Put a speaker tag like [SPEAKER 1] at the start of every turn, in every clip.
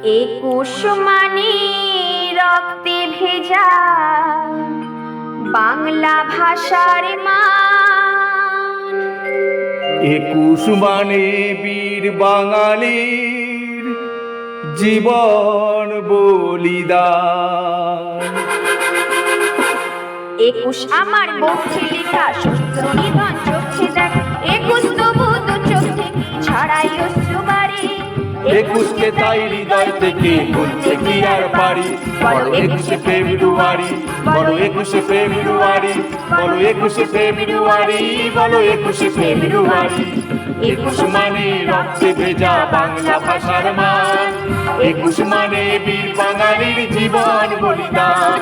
[SPEAKER 1] একুশ মানে রক্তে ভেজা বাংলা ভাষার মান।
[SPEAKER 2] একুশ মানে বীর বাঙালির জীবন বলিদান।
[SPEAKER 1] একুশ আমার বক্ষে লেখা সূত্র নিধন চোখে দেখ, একুশ তবু দু চোখ থেকে ছড়াই অশ্রুবারি।
[SPEAKER 2] একুশকে তাই হৃদয় থেকে বলতে কি আর পারি, বলো 21শে ফেব্রুয়ারি, বলো 21শে ফেব্রুয়ারি, বলো 21শে ফেব্রুয়ারি, বলো 21শে ফেব্রুয়ারি। একুশ মানে রক্তে ভেজা বাংলা ভাষার মান, একুশ মানে বীর বাঙালির জীবন বলিদান।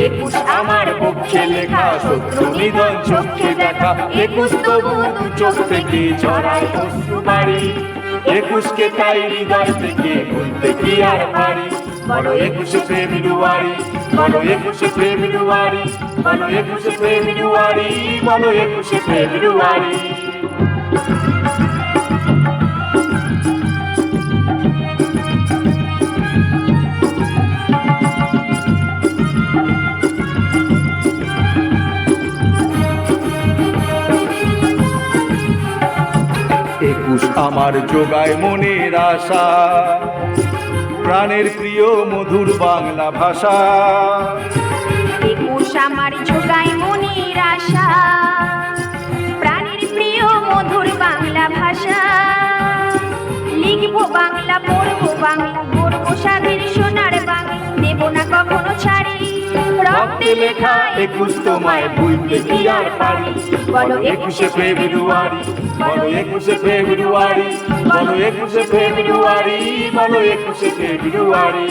[SPEAKER 2] একুশ আমার পক্ষে লেখা শত্রু নিধন চোখে দেখা, একুশ তবু দু চোখ থেকে ঝরায় অশ্রুবারি। একুশকে তাই হৃদয় থেকে বলতে কি আর পারি, বলো 21শে ফেব্রুয়ারি, বলো 21শে ফেব্রুয়ারি, বলো 21শে ফেব্রুয়ারি, বলো 21শে ফেব্রুয়ারি। একুশ আমার যোগায় মনের আশা, প্রাণের প্রিয় মধুর বাংলা ভাষা।
[SPEAKER 1] একুশ আমার যোগায় মনের আশা, প্রাণের প্রিয় মধুর বাংলা ভাষা। লিখবো বাংলা, পড়বো বাংলা, গড়বো স্বাধীন সোনার বাংলা, দেব না কখনো ছাড়ি।
[SPEAKER 2] রক্তে লেখা একুশ তোমায় ভুলতে কি আর পারি, বলো 21শে ফেব্রুয়ারি, বলো 21শে ফেব্রুয়ারি, বলো 21শে ফেব্রুয়ারি, বলো 21শে ফেব্রুয়ারি।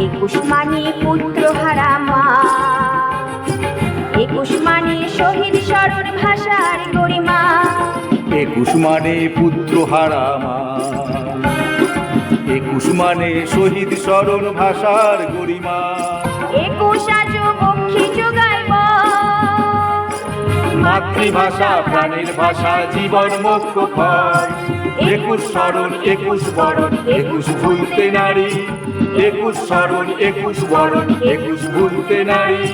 [SPEAKER 1] একুশ মানে পুত্র হারা মা, একুশ মানে শহীদ স্মরণ ভাষার গরিমা।
[SPEAKER 2] একুশ মানে পুত্র হারা মা, একুশ মানে শহীদ স্মরণ ভাষার গরিমা।
[SPEAKER 1] একুশ আজও বক্ষে যোগায়
[SPEAKER 2] মাতৃভাষা প্রাণের ভাষা জীবন মোক্ষ ফল। একুশ স্মরণ একুশ বরণ একুশ ভুলতে নারী, একুশ স্মরণ একুশ বরণ একুশ ভুলতে নারী।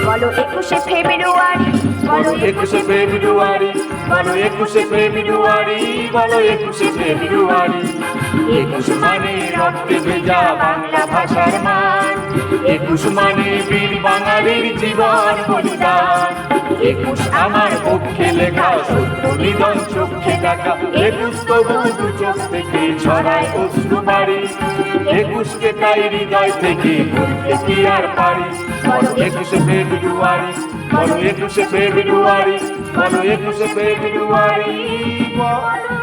[SPEAKER 1] বলো 21শে ফেব্রুয়ারি,
[SPEAKER 2] বলো 21শে ফেব্রুয়ারি, বলো 21শে ফেব্রুয়ারি, বলো 21শে ফেব্রুয়ারি। একুশ মানে রক্তে ভেজা বাংলা ভাষার মান, একুশ মানে বীর বাঙালির জীবন বলিদান। একুশ আমার পক্ষে লেখা শত্রু নিধন চোখে দেখা, একুশ তবু দু চোখ থেকে ছড়ায় অশ্রুবারি। একুশকে তাই হৃদয় থেকে বলতে কি আর পারি, বলো 21শে ফেব্রুয়ারি, বলো 21শে ফেব্রুয়ারি, বলো 21শে ফেব্রুয়ারি, বলো